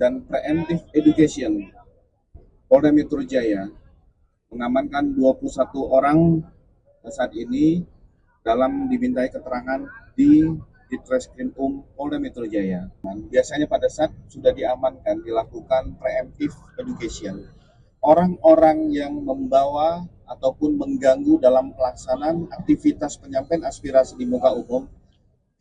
dan preemptive education, Polda Metro Jaya mengamankan 21 orang saat ini dalam dimintai keterangan di Ditreskrimum Polda Metro Jaya. Biasanya pada saat sudah diamankan dilakukan preemptive education. Orang-orang yang membawa ataupun mengganggu dalam pelaksanaan aktivitas penyampaian aspirasi di muka umum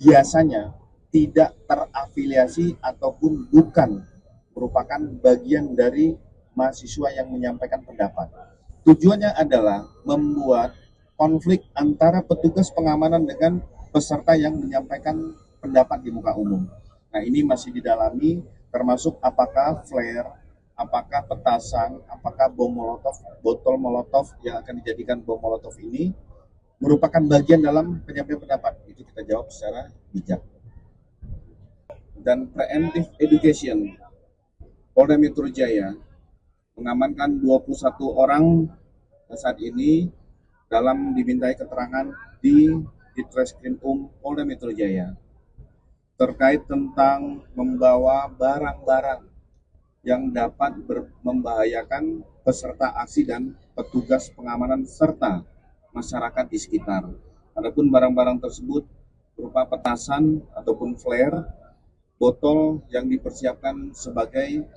biasanya tidak terafiliasi ataupun bukan merupakan bagian dari mahasiswa yang menyampaikan pendapat. Tujuannya adalah membuat konflik antara petugas pengamanan dengan peserta yang menyampaikan pendapat di muka umum. Nah, ini masih didalami, termasuk apakah flare, apakah petasan, apakah bom molotov, botol molotov yang akan dijadikan bom molotov ini merupakan bagian dalam penyampaian pendapat. Itu kita jawab secara bijak. Dan preemptive education, Polda Metro Jaya mengamankan 21 orang saat ini dalam dimintai keterangan di Ditreskrimum Polda Metro Jaya terkait tentang membawa barang-barang yang dapat membahayakan peserta aksi dan petugas pengamanan serta masyarakat di sekitar. Adapun barang-barang tersebut berupa petasan ataupun flare, botol yang dipersiapkan sebagai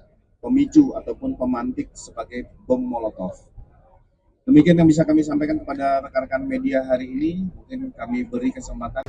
pemicu ataupun pemantik sebagai bom molotov. Demikian yang bisa kami sampaikan kepada rekan-rekan media hari ini. Mungkin kami beri kesempatan.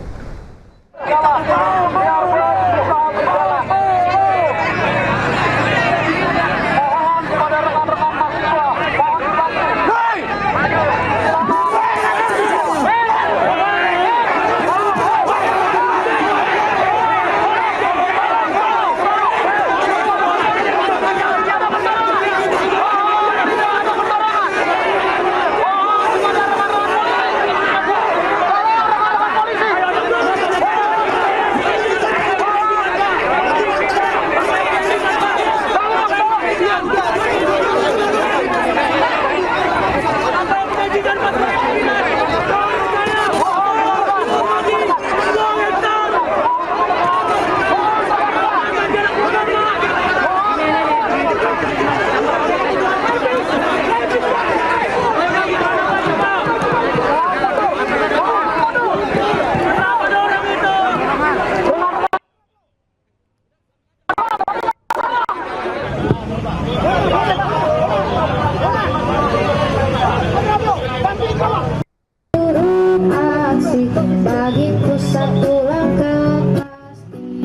Bagiku satu langkah pasti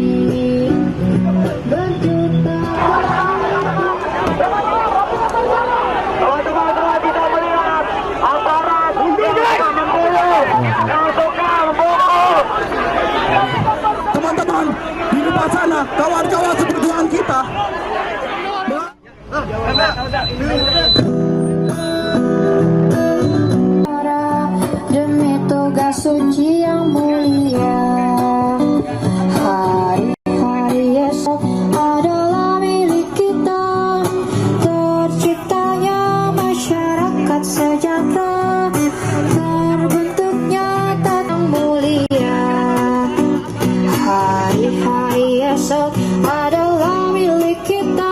berjuta. Teman-teman bisa melihat antara memburu yang suka memburu. Teman-teman di depan sana, kawan-kawan seperjuangan kita. Demi tugas suci yang mulia, hari-hari esok adalah milik kita. Terciptanya masyarakat sejahtera, terbentuknya tata mulia. Hari-hari esok adalah milik kita.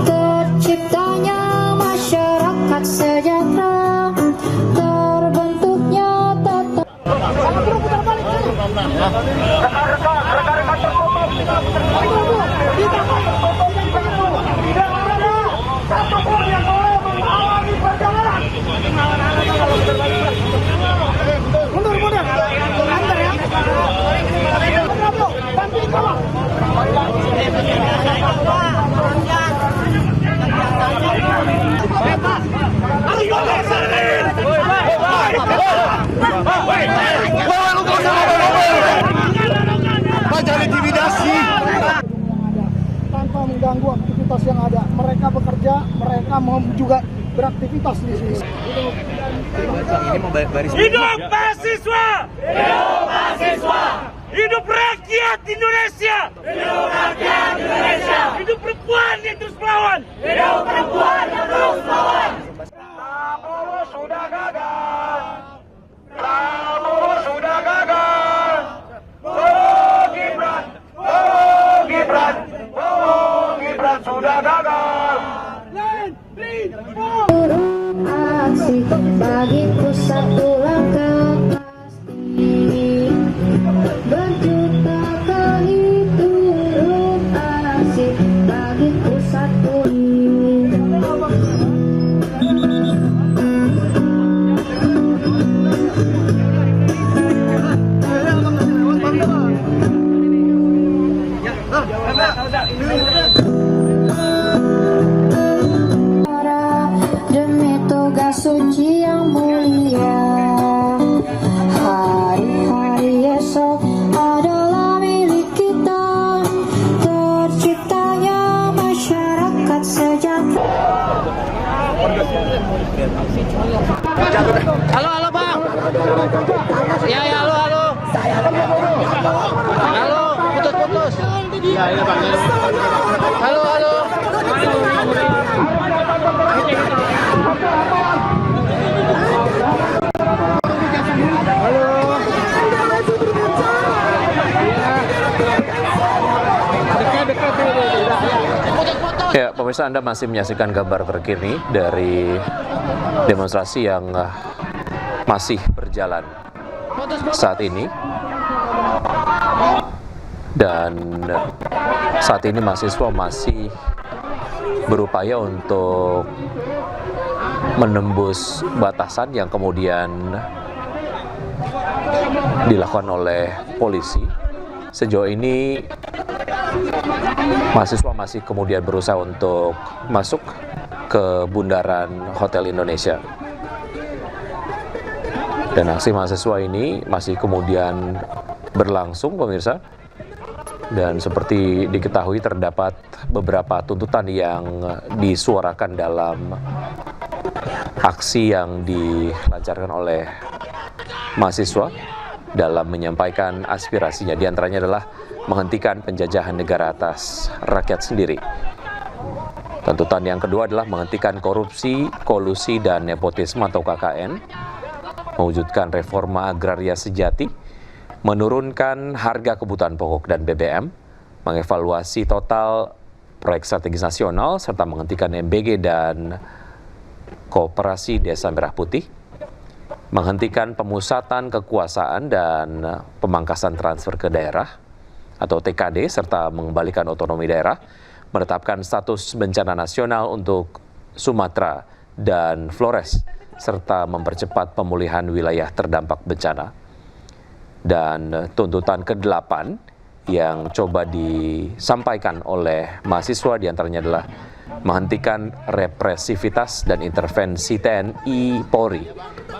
Terciptanya masyarakat sejahtera. Rekan-rekan tertutup tidak ada satupun yang boleh menghalangi perjalanan. Mundur. Antar ya. Bantu kawan. Jangan intimidasi. Tanpa mengganggu aktivitas yang ada, mereka bekerja, mereka mau juga beraktivitas di sini. Hidup mahasiswa! Hidup mahasiswa! Hidup rakyat Indonesia! Hidup rakyat Indonesia! Hidup perempuan yang terus melawan! Hidup perempuan yang terus melawan! Prabowo sudah gagal! Prabowo sudah gagal! Gibran! dan sudah gagal. Aksi bagiku satu langkah pasti. Berjuta kali turun aksi bagiku satu. Demi tugas suci yang mulia, hari-hari esok adalah milik kita. Terciptanya masyarakat sejahtera. Halo bang. Ya halo. Halo, putus. Ya bang. Halo. Ya, pemirsa, Anda masih menyaksikan gambar terkini dari demonstrasi yang masih berjalan saat ini. Dan saat ini mahasiswa masih berupaya untuk menembus batasan yang kemudian dilakukan oleh polisi. Sejauh ini mahasiswa masih kemudian berusaha untuk masuk ke bundaran Hotel Indonesia. Dan aksi mahasiswa ini masih kemudian berlangsung, pemirsa. Dan seperti diketahui terdapat beberapa tuntutan yang disuarakan dalam aksi yang dilancarkan oleh mahasiswa dalam menyampaikan aspirasinya. Di antaranya adalah menghentikan penjajahan negara atas rakyat sendiri. Tuntutan yang kedua adalah menghentikan korupsi, kolusi, dan nepotisme atau KKN, mewujudkan reforma agraria sejati, menurunkan harga kebutuhan pokok dan BBM, mengevaluasi total proyek strategis nasional, serta menghentikan MBG dan Koperasi Desa Merah Putih, menghentikan pemusatan kekuasaan dan pemangkasan transfer ke daerah atau TKD, serta mengembalikan otonomi daerah, menetapkan status bencana nasional untuk Sumatera dan Flores, serta mempercepat pemulihan wilayah terdampak bencana. Dan tuntutan ke-8 yang coba disampaikan oleh mahasiswa diantaranya adalah menghentikan represivitas dan intervensi TNI Polri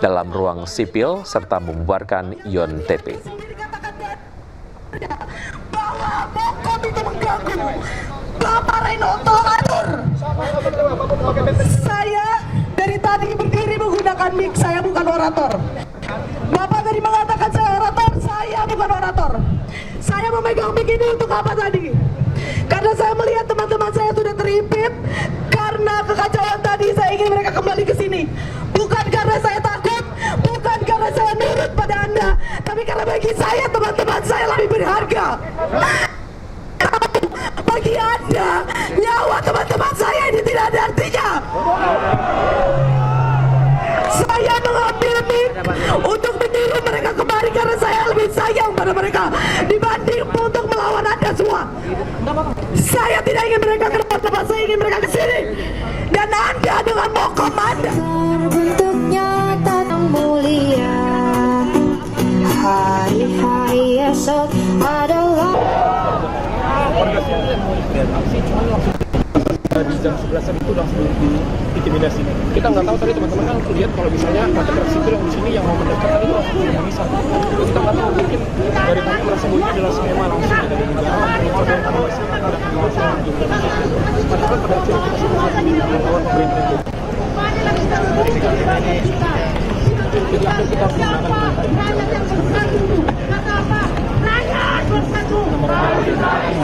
dalam ruang sipil serta membubarkan YON-TP. Bahwa Bokom itu mengganggu, Bapak Renoto atur. Saya dari tadi berdiri menggunakan mic, saya bukan orator. Bapak tadi mengatakan saya orator, saya bukan orator. Saya memegang mic ini untuk apa tadi? Karena saya melihat teman-teman saya sudah terimpit karena kekacauan tadi. Saya ingin mereka kembali ke sini. Bukan karena saya takut, bukan karena saya nurut pada Anda, tapi karena bagi saya teman-teman saya lebih berharga. Bagi Anda, nyawa teman-teman saya ini tidak ada artinya. Saya mengambil mic untuk menyuruh mereka kembali karena saya lebih sayang pada mereka dibanding untuk melawan Anda semua. Saya tidak ingin mereka ke tempat, saya ingin mereka ke sini. Dan Anda dengan Bokom Anda. Terbentuknya tanah mulia, hari-hari esok adalah. Di jam 11-an itu langsung diintimidasi. Kita nggak tahu tadi teman-teman kan lihat kalau misalnya masyarakat sipil yang di sini yang mau mendekat tadi langsung bisa. Kita nggak tahu mungkin dari tadi merasa bahwa ini adalah skema langsung dari negara mencoba yang ada padahal pada akhirnya kita semua melawan pemerintah itu. Jadi akhirnya kita harus menggunakan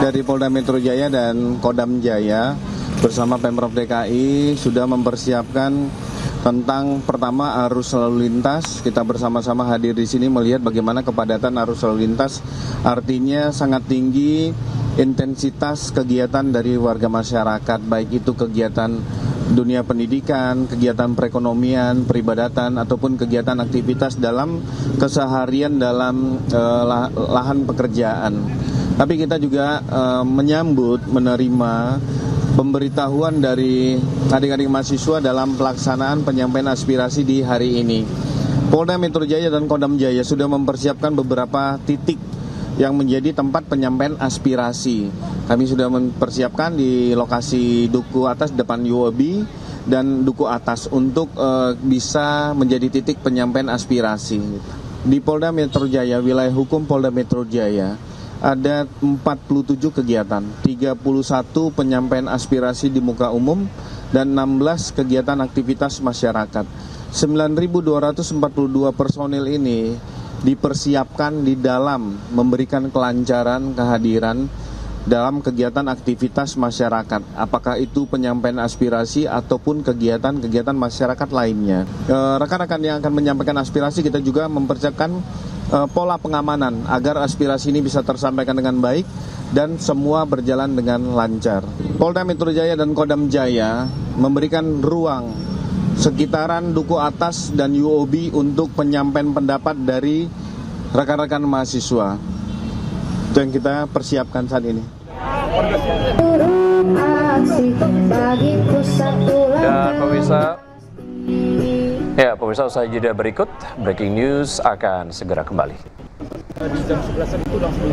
dari Polda Metro Jaya dan Kodam Jaya bersama Pemprov DKI sudah mempersiapkan tentang pertama arus lalu lintas. Kita bersama-sama hadir di sini melihat bagaimana kepadatan arus lalu lintas, artinya sangat tinggi intensitas kegiatan dari warga masyarakat, baik itu kegiatan dunia pendidikan, kegiatan perekonomian, peribadatan, ataupun kegiatan aktivitas dalam keseharian dalam lahan pekerjaan. Tapi kita juga menerima pemberitahuan dari adik-adik mahasiswa dalam pelaksanaan penyampaian aspirasi di hari ini. Polda Metro Jaya dan Kodam Jaya sudah mempersiapkan beberapa titik yang menjadi tempat penyampaian aspirasi. Kami sudah mempersiapkan di lokasi Duku Atas depan UOB dan Duku Atas untuk bisa menjadi titik penyampaian aspirasi. Di Polda Metro Jaya, wilayah hukum Polda Metro Jaya, ada 47 kegiatan, 31 penyampaian aspirasi di muka umum, dan 16 kegiatan aktivitas masyarakat. 9.242 personil ini dipersiapkan di dalam memberikan kelancaran kehadiran dalam kegiatan aktivitas masyarakat, apakah itu penyampaian aspirasi ataupun kegiatan-kegiatan masyarakat lainnya. Rekan-rekan yang akan menyampaikan aspirasi, kita juga mempersiapkan pola pengamanan agar aspirasi ini bisa tersampaikan dengan baik dan semua berjalan dengan lancar. Polda Metro Jaya dan Kodam Jaya memberikan ruang sekitaran Duku Atas dan UOB untuk penyampaian pendapat dari rekan-rekan mahasiswa. Itu yang kita persiapkan saat ini. Dan pemirsa usai jeda berikut, breaking news akan segera kembali. Di jam 11 itu langsung